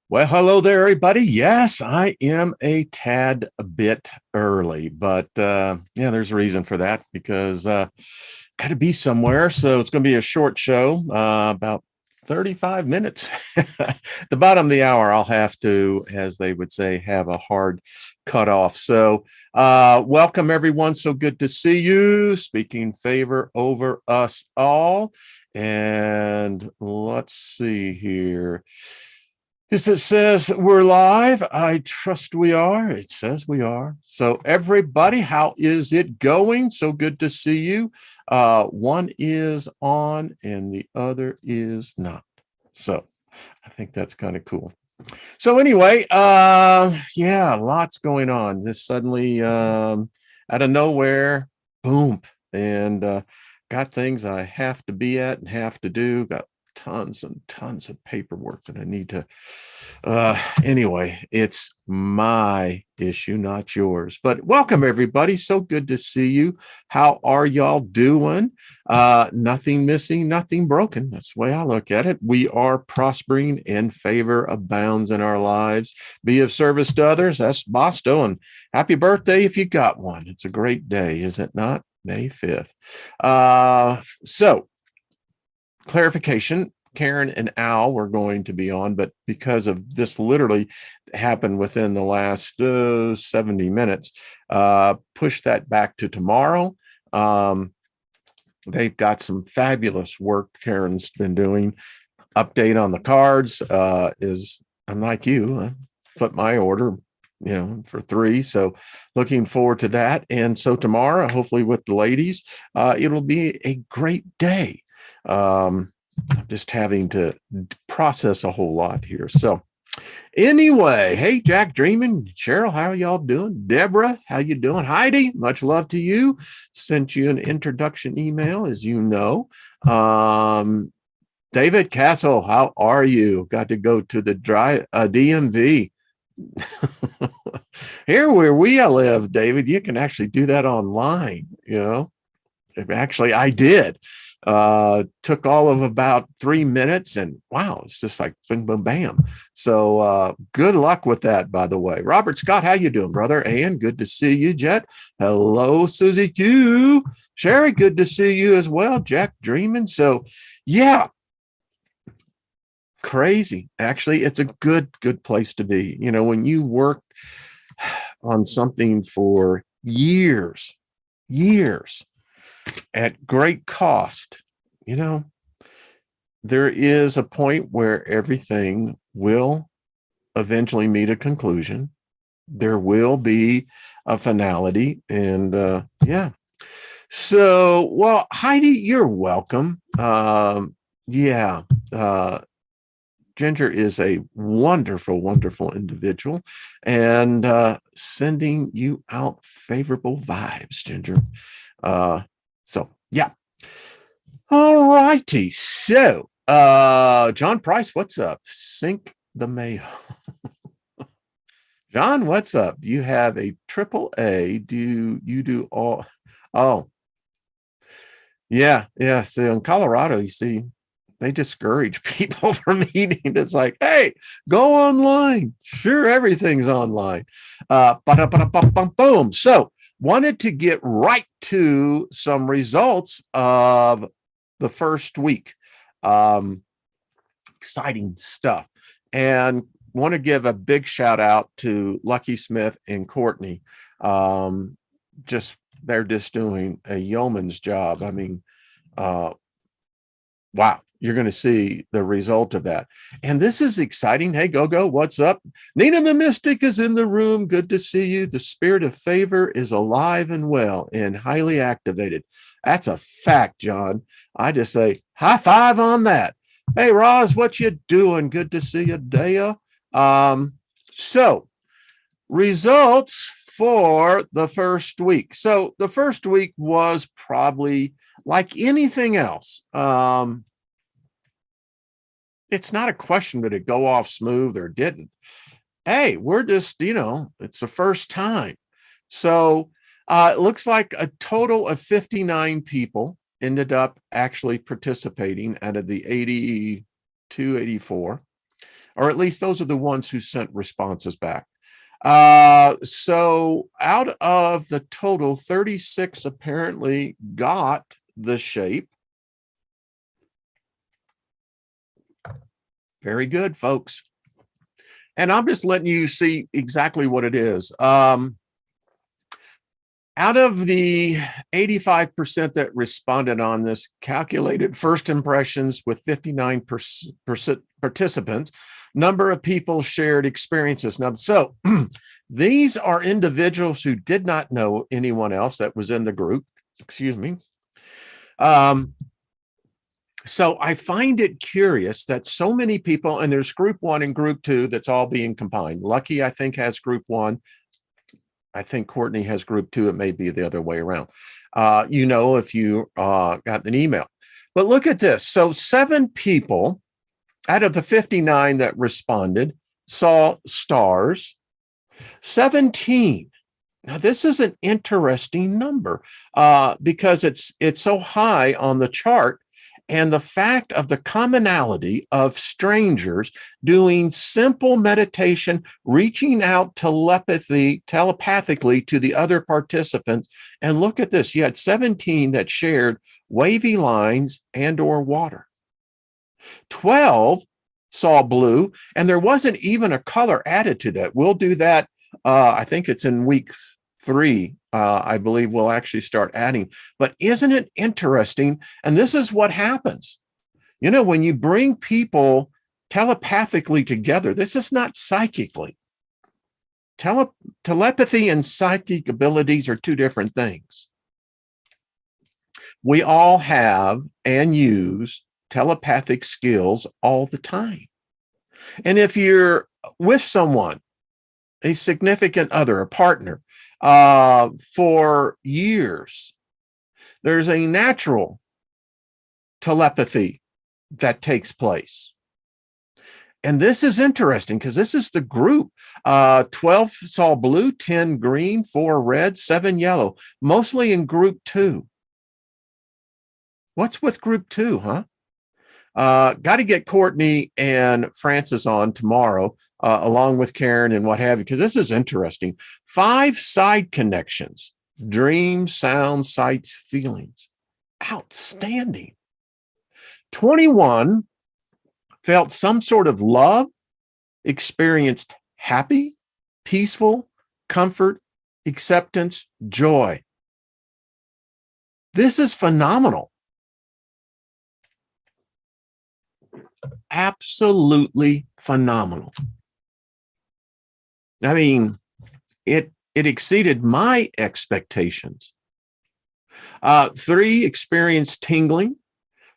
Well, hello there, everybody. Yes, I am a tad a bit early, but yeah, there's a reason for that because got to be somewhere. So it's going to be a short show, about 35 minutes. At the bottom of the hour, I'll have to, as they would say, have a hard cutoff. So welcome, everyone. So good to see you. Speaking favor over us all. And let's see here. Yes, it says we're live. I trust we are. It says we are. So, everybody, how is it going? So good to see you. One is on and the other is not. So, I think that's kind of cool. So, anyway, yeah, lots going on. Just suddenly, out of nowhere, boom, and got things I have to be at and have to do. Got tons and tons of paperwork that I need to anyway, it's my issue, not yours. But welcome everybody. So good to see you. How are y'all doing? Nothing missing, nothing broken. That's the way I look at it. We are prospering and favor abounds in our lives. Be of service to others. That's BOSTO. And happy birthday if you got one. It's a great day, is it not? May 5th. So clarification, Karen and Al were going to be on, but because of this literally happened within the last 70 minutes, push that back to tomorrow. They've got some fabulous work Karen's been doing. Update on the cards is, I'm like you, I put my order, for 3. So looking forward to that. And so tomorrow, hopefully with the ladies, it'll be a great day. I'm just having to process a whole lot here. So anyway, hey, Jack Dreaming, Cheryl, how are y'all doing? Deborah, how you doing? Heidi, much love to you. Sent you an introduction email, as you know. David Castle, how are you? Got to go to the DMV. Here where we live, David, you can actually do that online, Actually, I did. Took all of about 3 minutes, and wow, it's just like boom, boom, bam. So good luck with that, by the way. Robert Scott, how you doing, brother? And good to see you, Jet. Hello, Susie Q. Sherry, good to see you as well. Jack Dreaming. So yeah, crazy. Actually, it's a good place to be. When you work on something for years at great cost, there is a point where everything will eventually meet a conclusion. There will be a finality. And yeah. So, well, Heidi, you're welcome. Yeah. Ginger is a wonderful, wonderful individual, and sending you out favorable vibes, Ginger. So yeah. All righty. So John Price, what's up? Sync the mail. John, what's up? You have a triple A. Do you do all? Oh, yeah. So in Colorado, you see, they discourage people from eating. It's like, hey, go online. Sure, everything's online. Boom. So wanted to get right to some results of the first week. Exciting stuff. And want to give a big shout out to Lucky Smith and Courtney. They're just doing a yeoman's job. I mean, wow. You're going to see the result of that. And this is exciting. Hey, go. What's up? Nina the Mystic is in the room. Good to see you. The spirit of favor is alive and well and highly activated. That's a fact, John. I just say high five on that. Hey, Roz, what you doing? Good to see you, Dea. So results for the first week. So the first week was probably like anything else. It's not a question did it go off smooth or didn't. Hey, we're just, it's the first time. So it looks like a total of 59 people ended up actually participating out of the 82, 84. or at least those are the ones who sent responses back. So out of the total, 36 apparently got the shape. Very good, folks. And I'm just letting you see exactly what it is. Out of the 85% that responded on this, calculated first impressions with 59% participants, number of people shared experiences. Now, so these are individuals who did not know anyone else that was in the group. Excuse me. So I find it curious that so many people, and there's group 1 and group 2 that's all being combined. Lucky, I think, has group 1. I think Courtney has group 2. It may be the other way around. If you got an email. But look at this. So 7 people out of the 59 that responded saw stars. 17. Now, this is an interesting number because it's so high on the chart. And the fact of the commonality of strangers doing simple meditation, reaching out telepathically to the other participants. And look at this. You had 17 that shared wavy lines and or water. 12 saw blue, and there wasn't even a color added to that. We'll do that. I think it's in week 3. I believe we'll actually start adding. But isn't it interesting? And this is what happens. When you bring people telepathically together, this is not psychically. Telepathy and psychic abilities are 2 different things. We all have and use telepathic skills all the time. And if you're with someone, a significant other, a partner, for years, there's a natural telepathy that takes place. And this is interesting because this is the group. 12 saw blue, 10 green, 4 red, 7 yellow, mostly in group 2. What's with group 2, huh? Got to get Courtney and Francis on tomorrow, along with Karen and what have you, because this is interesting. 5 side connections: dreams, sounds, sights, feelings. Outstanding. 21 felt some sort of love, experienced happy, peaceful, comfort, acceptance, joy. This is phenomenal. Absolutely phenomenal. I mean, it exceeded my expectations. 3 experienced tingling.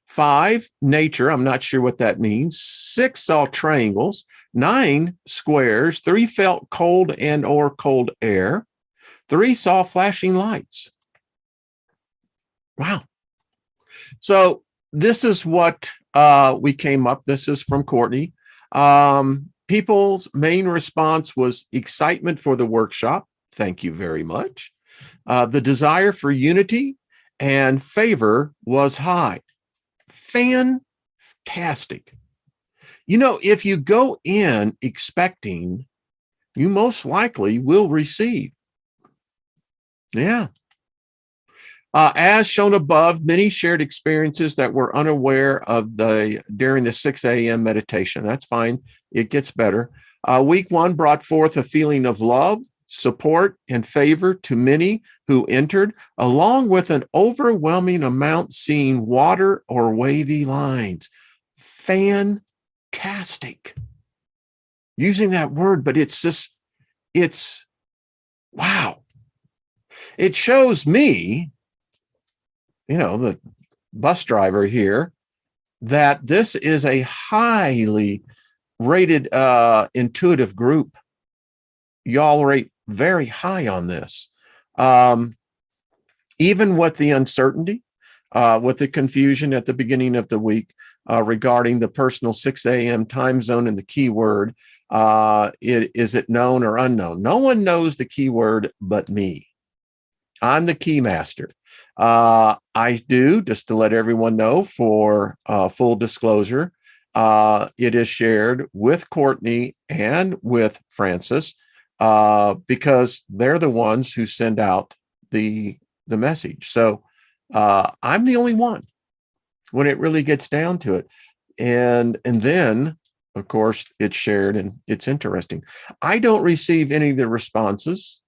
5 nature. I'm not sure what that means. 6 saw triangles. 9 squares. 3 felt cold and or cold air. 3 saw flashing lights. Wow. So this is what we came up. This is from Courtney. People's main response was excitement for the workshop. Thank you very much. The desire for unity and favor was high. Fantastic. If you go in expecting, you most likely will receive. Yeah. As shown above, many shared experiences that were unaware of during the 6 a.m. meditation. That's fine. It gets better. Week 1 brought forth a feeling of love, support, and favor to many who entered, along with an overwhelming amount seeing water or wavy lines. Fantastic. Using that word, but it's wow. It shows me, the bus driver here, that this is a highly rated intuitive group. Y'all rate very high on this. Even with the uncertainty, with the confusion at the beginning of the week regarding the personal 6 a.m. time zone and the keyword, is it known or unknown? No one knows the keyword but me. I'm the key master. I do, just to let everyone know, for full disclosure, It is shared with Courtney and with Francis because they're the ones who send out the message. So I'm the only one when it really gets down to it. And then, of course, it's shared and it's interesting. I don't receive any of the responses.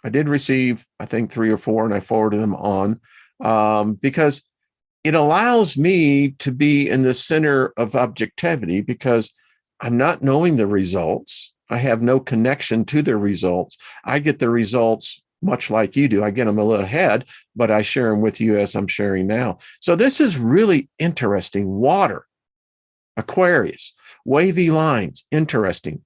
I did receive, I think, 3 or 4, and I forwarded them on because it allows me to be in the center of objectivity because I'm not knowing the results. I have no connection to the results. I get the results much like you do. I get them a little ahead, but I share them with you as I'm sharing now. So this is really interesting. Water, Aquarius, wavy lines, interesting.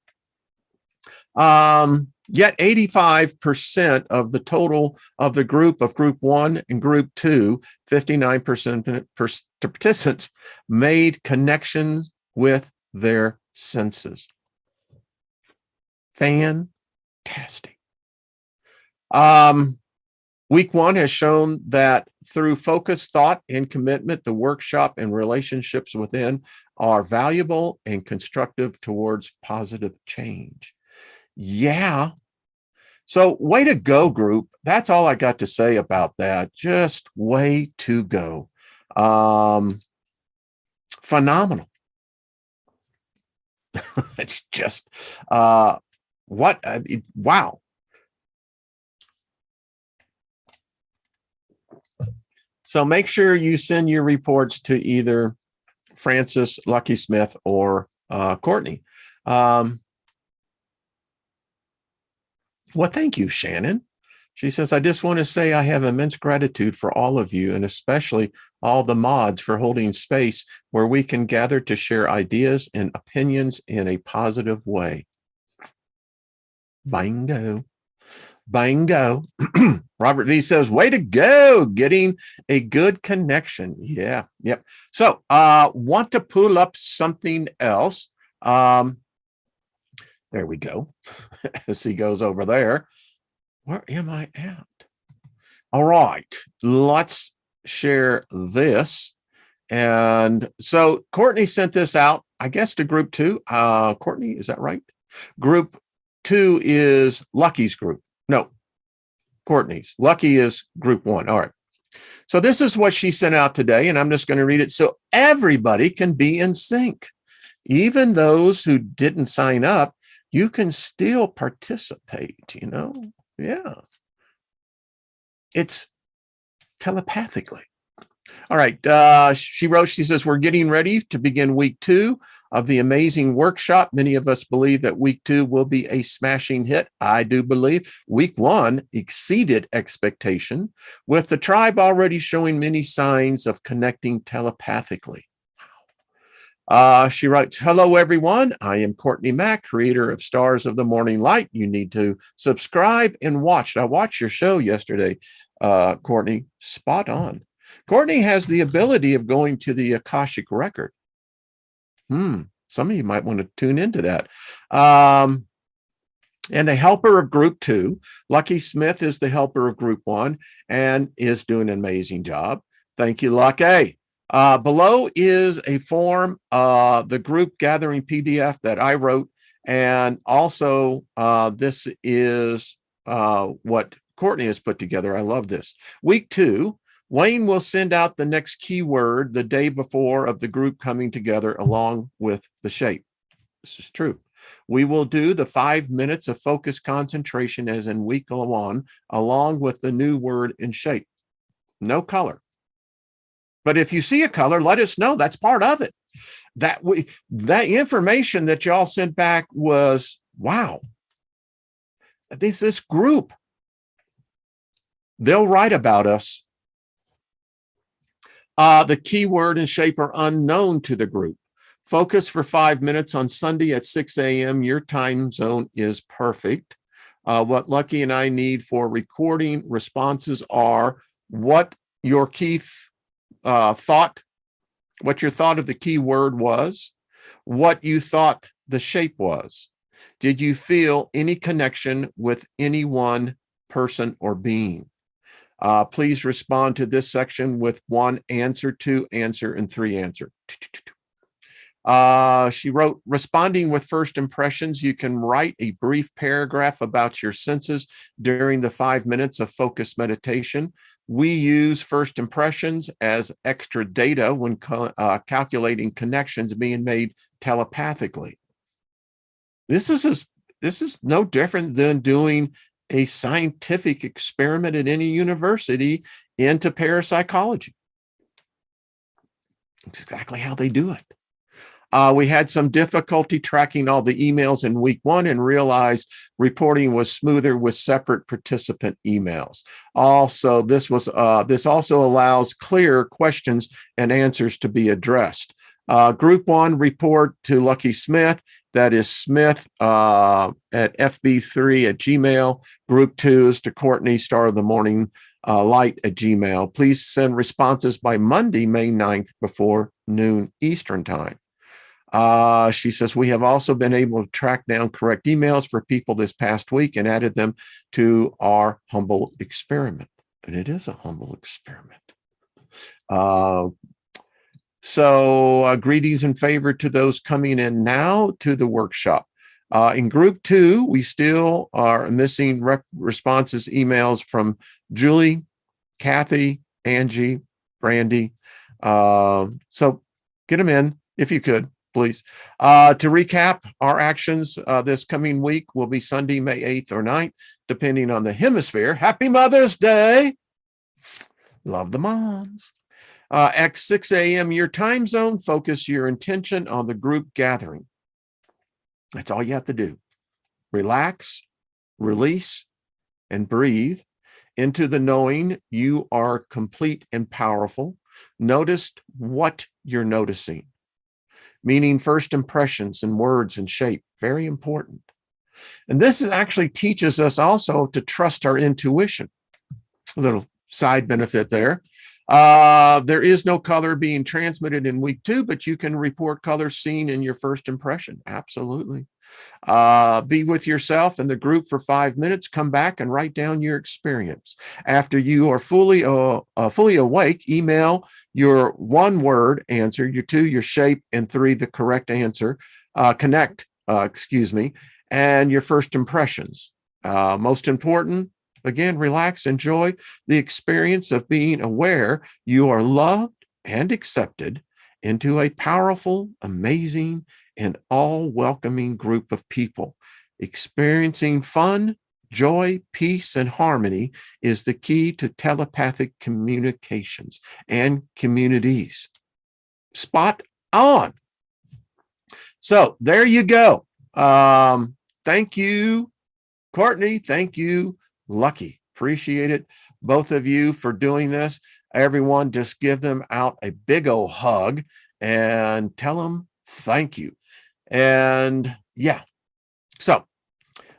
Yet 85% of the total of the group of group 1 and group 2, 59% participants made connections with their senses. Fantastic. Week 1 has shown that through focused thought and commitment, the workshop and relationships within are valuable and constructive towards positive change. Yeah. So way to go, group. That's all I got to say about that. Just way to go. Phenomenal. It's just wow. So make sure you send your reports to either Francis, Lucky Smith, or Courtney. Well, thank you, Shannon. She says, I just want to say I have immense gratitude for all of you, and especially all the mods for holding space where we can gather to share ideas and opinions in a positive way. Bingo. Bingo. Robert V says, way to go, getting a good connection. Yeah, yep. So want to pull up something else. There we go. As he goes over there. Where am I at? All right, let's share this. And so Courtney sent this out, I guess, to group 2. Courtney, is that right? Group 2 is Lucky's group. No, Courtney's. Lucky is group 1. All right. So this is what she sent out today, and I'm just going to read it so everybody can be in sync. Even those who didn't sign up, you can still participate, you know? Yeah. It's telepathically. All right. She wrote, she says, we're getting ready to begin week 2 of the amazing workshop. Many of us believe that week 2 will be a smashing hit. I do believe week 1 exceeded expectation, with the tribe already showing many signs of connecting telepathically. She writes, hello, everyone. I am Courtney Mack, creator of Stars of the Morning Light. You need to subscribe and watch. I watched your show yesterday, Courtney. Spot on. Courtney has the ability of going to the Akashic record. Some of you might want to tune into that. And a helper of group 2. Lucky Smith is the helper of group 1 and is doing an amazing job. Thank you, Lucky. Below is a form, the group gathering PDF that I wrote. And also, this is what Courtney has put together. I love this. Week 2, Wayne will send out the next keyword the day before of the group coming together along with the shape. This is true. We will do the 5 minutes of focused concentration as in week 1, along with the new word and shape. No color. But if you see a color, let us know. That's part of it. That information that y'all sent back was, wow. This group, they'll write about us. The keyword and shape are unknown to the group. Focus for 5 minutes on Sunday at 6 a.m. Your time zone is perfect. What Lucky and I need for recording responses are what your key thought, what your thought of the key word was, what you thought the shape was. Did you feel any connection with any one person or being? Please respond to this section with 1 answer, 2 answer, and 3 answer. She wrote, responding with first impressions, you can write a brief paragraph about your senses during the 5 minutes of focused meditation. We use first impressions as extra data when calculating connections being made telepathically. This is no different than doing a scientific experiment at any university into parapsychology. It's exactly how they do it. We had some difficulty tracking all the emails in week 1 and realized reporting was smoother with separate participant emails. Also, this also allows clear questions and answers to be addressed. Group 1 report to Lucky Smith. That is Smith at fb3@gmail. Group 2 is to Courtney, Star of the Morning Light at Gmail. Please send responses by Monday, May 9th before noon Eastern time. She says, we have also been able to track down correct emails for people this past week and added them to our humble experiment. And it is a humble experiment. So greetings and favor to those coming in now to the workshop. In group 2, we still are missing responses, emails from Julie, Kathy, Angie, Brandy. So get them in if you could, please. To recap, our actions this coming week will be Sunday, May 8th or 9th, depending on the hemisphere. Happy Mother's Day. Love the moms. At 6 a.m. your time zone, focus your intention on the group gathering. That's all you have to do. Relax, release, and breathe into the knowing you are complete and powerful. Notice what you're noticing, meaning first impressions and words and shape, very important. And this actually teaches us also to trust our intuition. A little side benefit there. There is no color being transmitted in week 2, but you can report color seen in your first impression. Absolutely. Be with yourself and the group for 5 minutes. Come back and write down your experience. After you are fully awake, email your 1-word answer, your 2, your shape, and 3, the correct answer. And your first impressions. Most important, again, relax, enjoy the experience of being aware you are loved and accepted into a powerful, amazing, and all-welcoming group of people. Experiencing fun, joy, peace, and harmony is the key to telepathic communications and communities. Spot on. So there you go. Thank you, Courtney. Thank you, Lucky. Appreciate it, both of you, for doing this. Everyone, just give them out a big old hug and tell them thank you. And yeah, so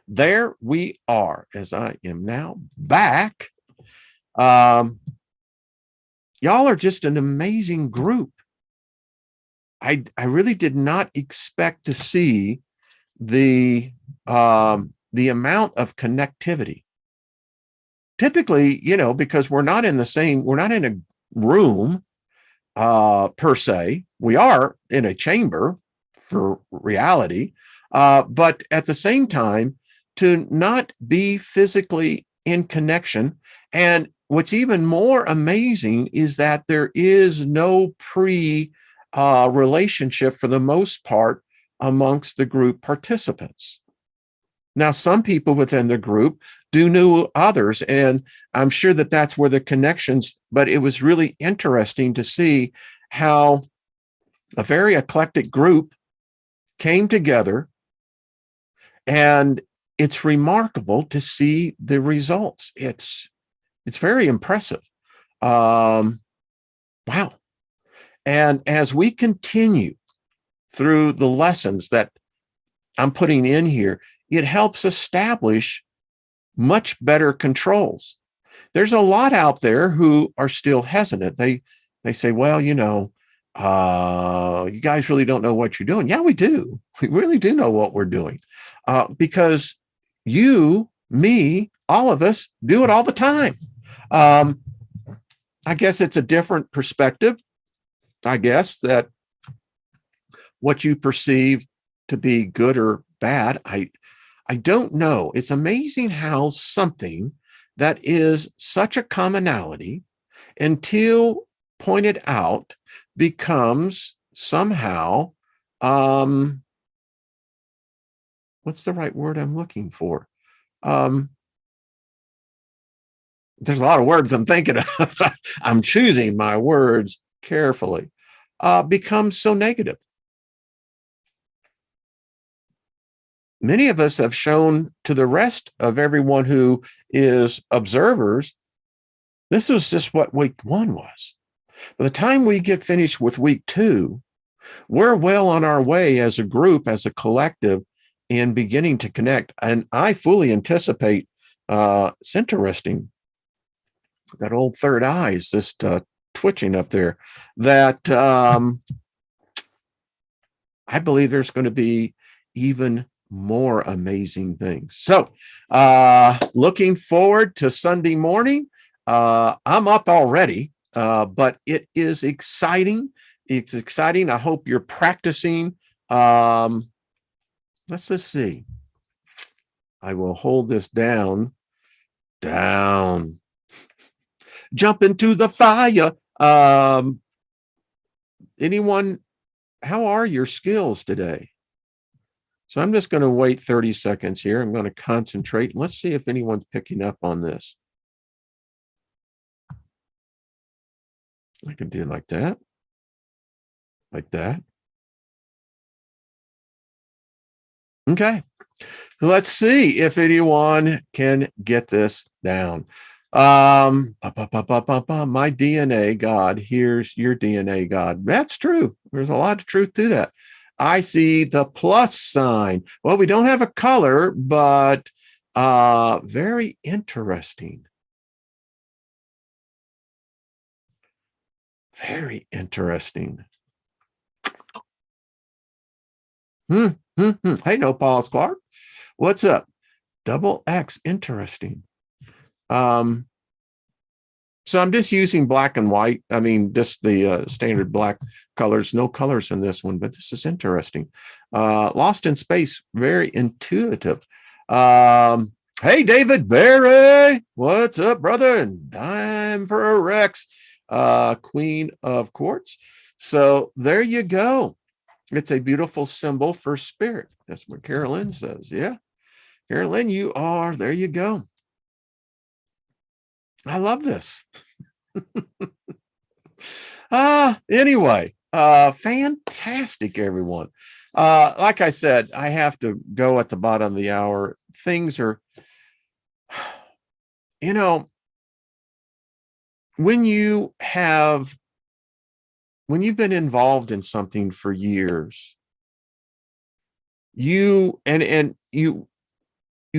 there we are, as I am now back. Y'all are just an amazing group. I really did not expect to see the amount of connectivity. Typically, because we're not in a room per se. We are in a chamber for reality, but at the same time, to not be physically in connection. And what's even more amazing is that there is no relationship for the most part amongst the group participants. Now, some people within the group do know others, and I'm sure that that's where the connections, but it was really interesting to see how a very eclectic group came together, and it's remarkable to see the results. It's very impressive. Wow. And as we continue through the lessons that I'm putting in here, it helps establish much better controls. There's a lot out there who are still hesitant. They say, well, you guys really don't know what you're doing. Yeah, we do. We really do know what we're doing, because you, me, all of us do it all the time. I guess it's a different perspective. I guess that what you perceive to be good or bad. I don't know. It's amazing how something that is such a commonality, until pointed out, becomes somehow, what's the right word I'm looking for? There's a lot of words I'm thinking of. I'm choosing my words carefully. Becomes so negative. Many of us have shown to the rest of everyone who is observers, this was just what week 1 was. By the time we get finished with week 2, we're well on our way as a group, as a collective, in beginning to connect. And I fully anticipate, it's interesting, that old third eye is just twitching up there, that I believe there's going to be even more amazing things. So looking forward to Sunday morning. I'm up already, but it is exciting. It's exciting. I hope you're practicing. Let's just see. I will hold this down. Jump into the fire. Anyone, how are your skills today? So I'm just going to wait 30 seconds here. I'm going to concentrate. Let's see if anyone's picking up on this. I can do it like that. Like that. Okay. Let's see if anyone can get this down. My DNA, God, here's your DNA, God. That's true. There's a lot of truth to that. I see the plus sign. Well, we don't have a color, but very interesting. Very interesting. Hey, no, Paul Clark. What's up? Double X. Interesting. So I'm just using black and white. I mean, just the standard black colors, no colors in this one, but this is interesting. Lost in Space, very intuitive. Hey, David Berry, what's up, brother? And Dime per Rex, Queen of Quartz. So there you go. It's a beautiful symbol for spirit. That's what Carolyn says. Yeah, Carolyn, you are. There you go. I love this. Anyway, fantastic, everyone. Like I said, I have to go at the bottom of the hour. Things are, when you've been involved in something for years, you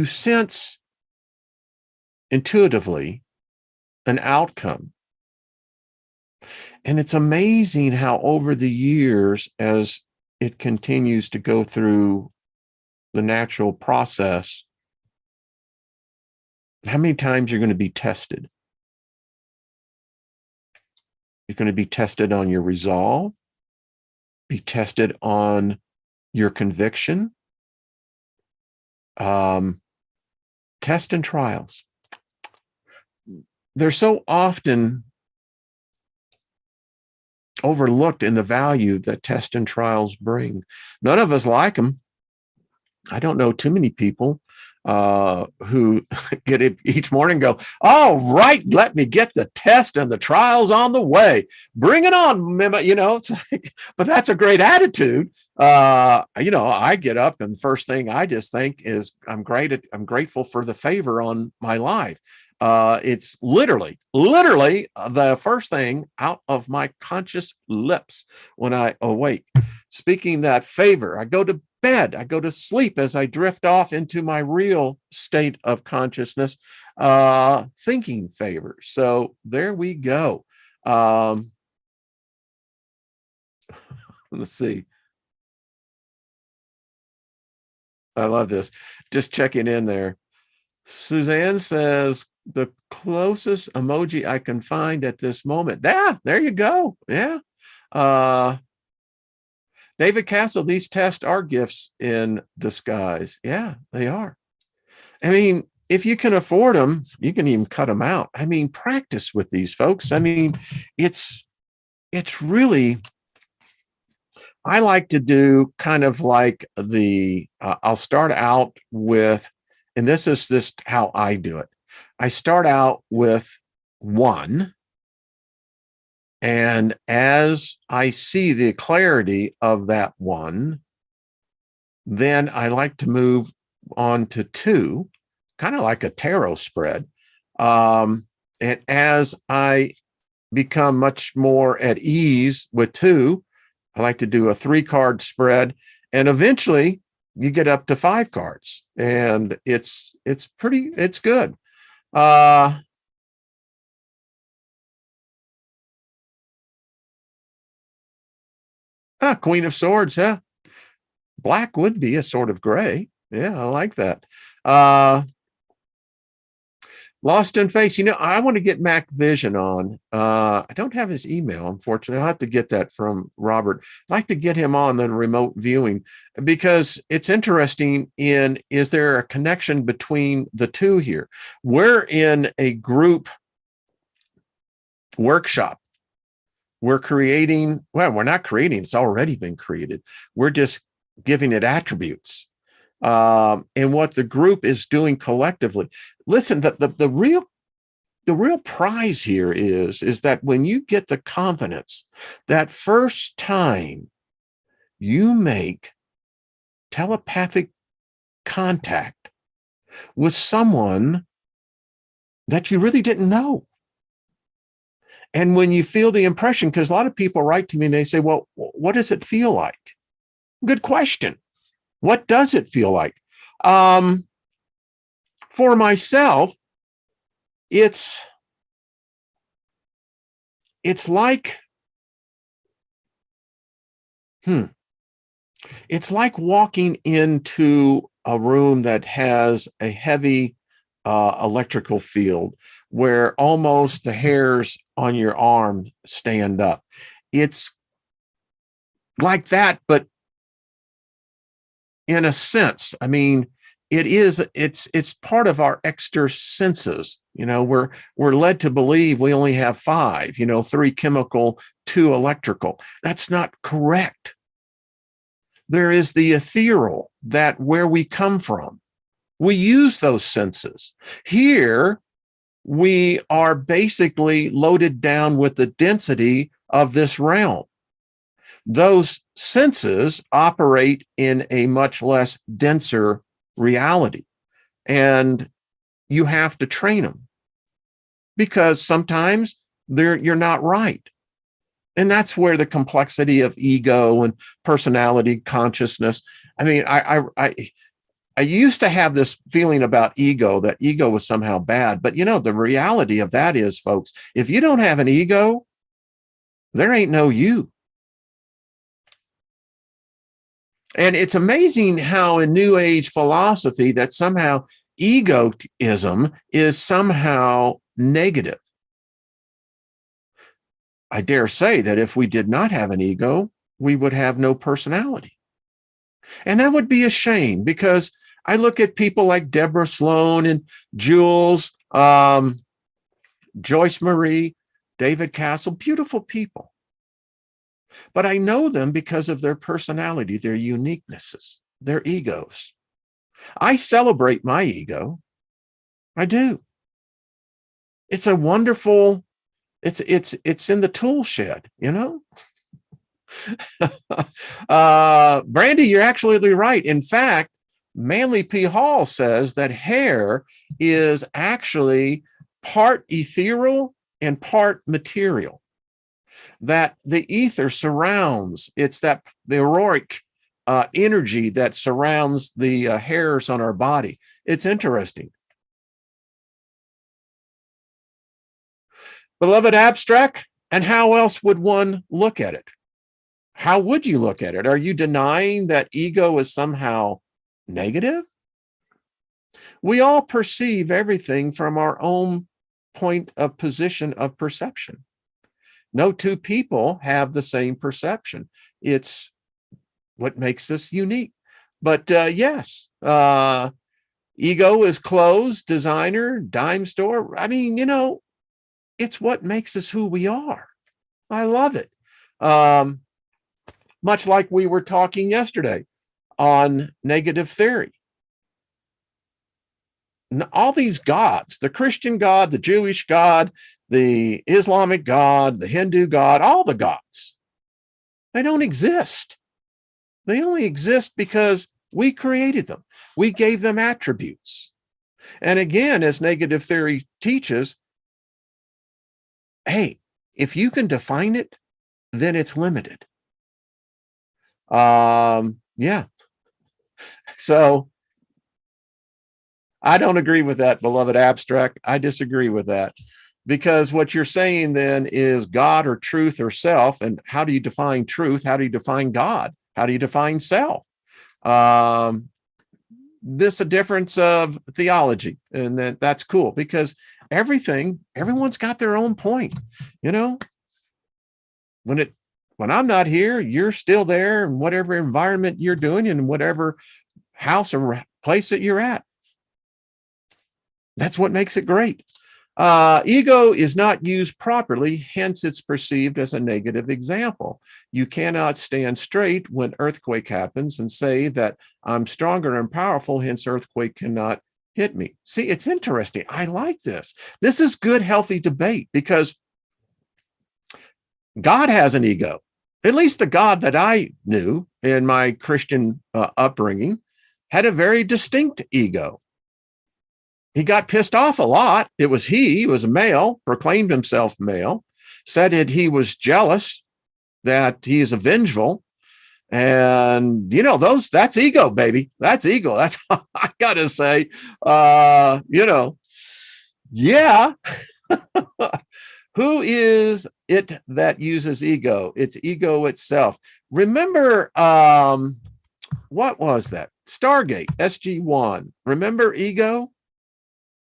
sense intuitively an outcome. And it's amazing how over the years, as it continues to go through the natural process, how many times you're going to be tested. You're going to be tested on your resolve, be tested on your conviction, test and trials. They're so often overlooked in the value that test and trials bring. None of us like them. I don't know too many people who get it each morning and go, all right, let me get the test and the trials on the way. Bring it on, it's like, but that's a great attitude. I get up and first thing I just think is I'm grateful for the favor on my life. It's literally the first thing out of my conscious lips when I awake. Speaking that favor, I go to bed, I go to sleep as I drift off into my real state of consciousness, thinking favor. So there we go. Let's see. I love this. Just checking in there. Suzanne says, the closest emoji I can find at this moment. Yeah, there you go. Yeah. David Castle, these tests are gifts in disguise. Yeah, they are. I mean, if you can afford them, you can even cut them out. I mean, practice with these folks. I mean, it's really, I like to do kind of like I'll start out with, and this is how I do it. I start out with one, and as I see the clarity of that one, then I like to move on to two, kind of like a tarot spread. And as I become much more at ease with two, I like to do a 3-card spread. And eventually you get up to 5 cards. And it's good. Queen of Swords, yeah. Black would be a sort of gray. Yeah, I like that. Lost in Face. I want to get Mac Vision on. I don't have his email, unfortunately. I'll have to get that from Robert. I'd like to get him on then remote viewing, because it's interesting is there a connection between the two here? We're in a group workshop. We're creating, well, we're not creating, it's already been created. We're just giving it attributes. And what the group is doing collectively. Listen, the real prize here is that when you get the confidence, that first time you make telepathic contact with someone that you really didn't know. And when you feel the impression, because a lot of people write to me and they say, well, what does it feel like? Good question. What does it feel like? For myself, it's like, it's like walking into a room that has a heavy electrical field where almost the hairs on your arm stand up. It's like that, but in a sense, I mean, it's part of our extra senses. We're led to believe we only have 5, 3 chemical, 2 electrical. That's not correct. There is the ethereal, that where we come from. We use those senses. Here, we are basically loaded down with the density of this realm. Those senses operate in a much less denser reality, and you have to train them, because sometimes you're not right. And that's where the complexity of ego and personality, consciousness. I mean, I used to have this feeling about ego, that ego was somehow bad. But the reality of that is, folks, if you don't have an ego, there ain't no you. And it's amazing how in New Age philosophy that somehow egoism is somehow negative. I dare say that if we did not have an ego, we would have no personality. And that would be a shame, because I look at people like Deborah Sloan and Jules, Joyce Marie, David Castle, beautiful people. But I know them because of their personality, their uniquenesses, their egos. I celebrate my ego. I do. It's a wonderful, it's in the tool shed, Brandy, you're absolutely right. In fact, Manly P. Hall says that hair is actually part ethereal and part material. That the ether surrounds, it's that the auroric energy that surrounds the hairs on our body. It's interesting. Beloved abstract, and how else would one look at it? How would you look at it? Are you denying that ego is somehow negative? We all perceive everything from our own point of position of perception. No two people have the same perception. It's what makes us unique. But yes, ego is clothes, designer, dime store. I mean, it's what makes us who we are. I love it. Much like we were talking yesterday on negative theory. All these gods, the Christian God, the Jewish God, the Islamic God, the Hindu God, all the gods, they don't exist. They only exist because we created them. We gave them attributes. And again, as negative theory teaches, hey, if you can define it, then it's limited. Yeah. So I don't agree with that, beloved abstract. I disagree with that, because what you're saying then is God or truth or self. And how do you define truth? How do you define God? How do you define self? This a difference of theology, and that's cool, because everyone's got their own point. When I'm not here, you're still there, in whatever environment you're doing, in whatever house or place that you're at. That's what makes it great. Ego is not used properly, hence it's perceived as a negative example. You cannot stand straight when earthquake happens and say that I'm stronger and powerful, hence earthquake cannot hit me. See, it's interesting. I like this. This is good, healthy debate, because God has an ego. At least the God that I knew in my Christian upbringing had a very distinct ego. He got pissed off a lot. He was a male, proclaimed himself male, said that he was jealous, that he is vengeful. And, that's ego, baby. That's ego. That's I got to say, yeah. Who is it that uses ego? It's ego itself. Remember, what was that? Stargate, SG-1. Remember ego?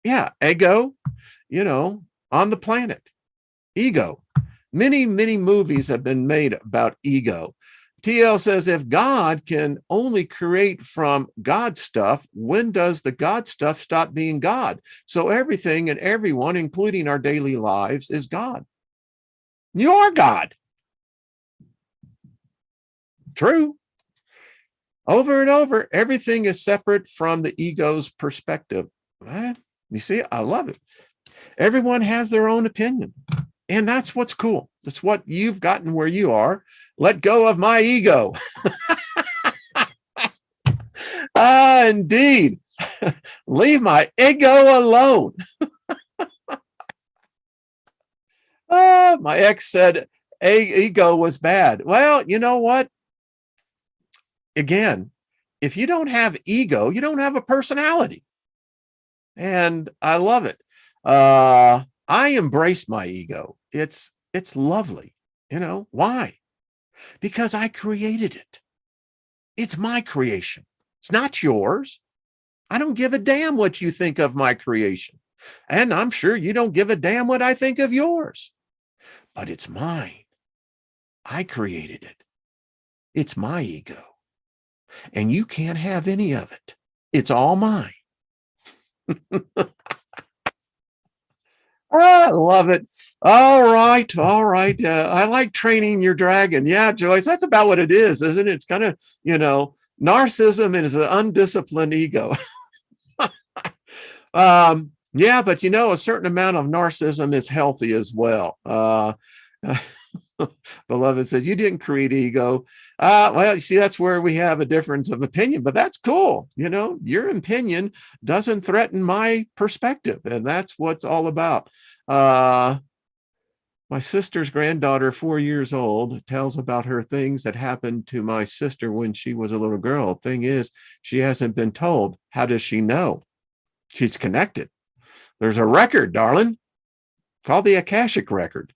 Yeah, ego, on the planet. Ego. Many, many movies have been made about ego. TL says, if God can only create from God stuff, when does the God stuff stop being God? So everything and everyone, including our daily lives, is God. You are God. True. Over and over, everything is separate from the ego's perspective. You see, I love it. Everyone has their own opinion. And that's what's cool. That's what you've gotten where you are. Let go of my ego. Indeed. Leave my ego alone. My ex said ego was bad. Well, you know what? Again, if you don't have ego, you don't have a personality. And I love it. I embrace my ego. It's lovely. Why? Because I created it. It's my creation. It's not yours. I don't give a damn what you think of my creation. And I'm sure you don't give a damn what I think of yours. But it's mine. I created it. It's my ego. And you can't have any of it. It's all mine. I love it. All right. I like training your dragon. Yeah, Joyce, that's about what it is, isn't it? It's kind of, narcissism is an undisciplined ego. Yeah, but a certain amount of narcissism is healthy as well. Beloved says, you didn't create ego. Well, you see, that's where we have a difference of opinion, but that's cool. Your opinion doesn't threaten my perspective, and that's what's all about. My sister's granddaughter, 4 years old, tells about her things that happened to my sister when she was a little girl. Thing is, she hasn't been told. How does she know? She's connected. There's a record, darling, called the Akashic record.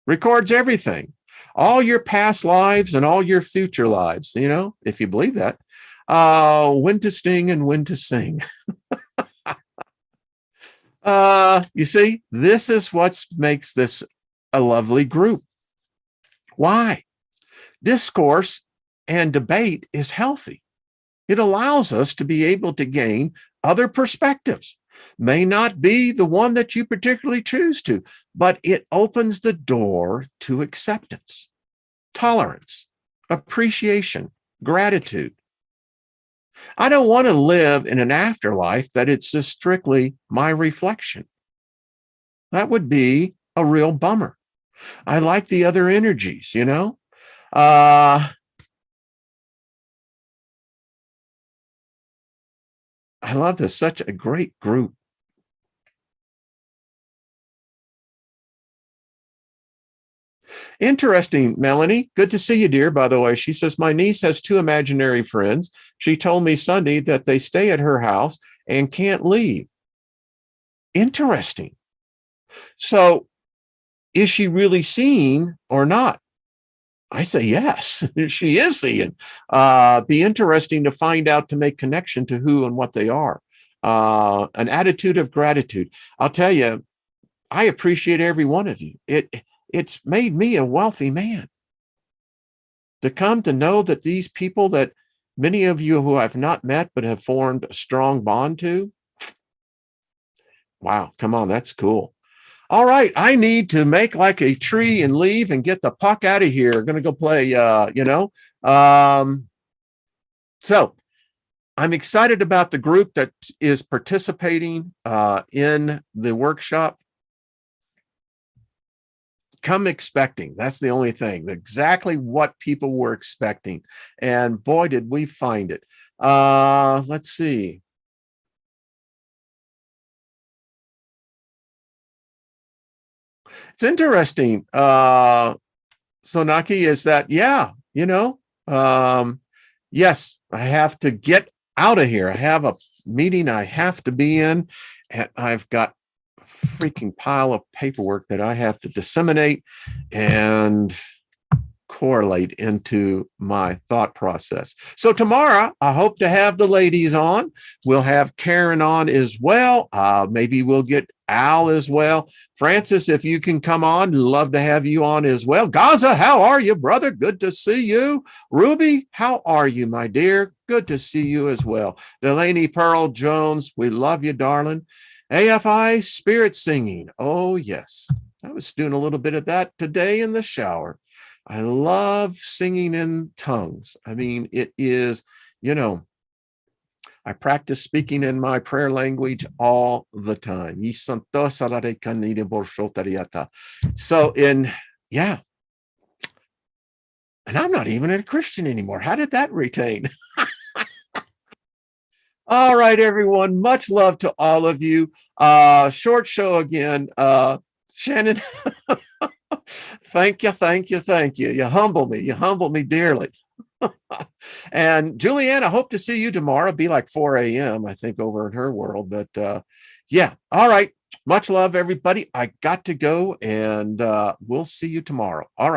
Records everything, all your past lives and all your future lives, if you believe that. When to sting and when to sing. You see, this is what makes this a lovely group. Why? Discourse and debate is healthy. It allows us to be able to gain other perspectives. May not be the one that you particularly choose to, but it opens the door to acceptance, tolerance, appreciation, gratitude. I don't want to live in an afterlife that it's just strictly my reflection. That would be a real bummer. I like the other energies, you know? I love this. Such a great group. Interesting, Melanie. Good to see you, dear, by the way. She says, my niece has two imaginary friends. She told me Sunday that they stay at her house and can't leave. Interesting. So is she really seeing or not? I say yes, she is seeing. Be interesting to find out, to make connection to who and what they are. An attitude of gratitude. I'll tell you, I appreciate every one of you. It's made me a wealthy man. To come to know that these people that many of you who I've not met but have formed a strong bond to, wow, come on, that's cool. All right, I need to make like a tree and leave and get the puck out of here. I'm going to go play, so I'm excited about the group that is participating in the workshop. Come expecting. That's the only thing. Exactly what people were expecting. And boy, did we find it. Let's see. It's interesting, Sonaki, is that, yeah, yes, I have to get out of here. I have a meeting I have to be in, and I've got a freaking pile of paperwork that I have to disseminate and correlate into my thought process. So tomorrow, I hope to have the ladies on. We'll have Karen on as well. Maybe we'll get Al as well. Francis, if you can come on, love to have you on as well. Gaza, how are you, brother? Good to see you. Ruby, how are you, my dear? Good to see you as well. Delaney Pearl Jones, we love you, darling. AFI Spirit Singing. Oh, yes. I was doing a little bit of that today in the shower. I love singing in tongues. I mean, it is, I practice speaking in my prayer language all the time. So yeah. And I'm not even a Christian anymore. How did that retain? All right, everyone. Much love to all of you. Short show again. Shannon, thank you. You humble me dearly. And Julianne, I hope to see you tomorrow. It'll be like 4 a.m., I think, over in her world. But yeah, all right. Much love, everybody. I got to go, and we'll see you tomorrow. All right.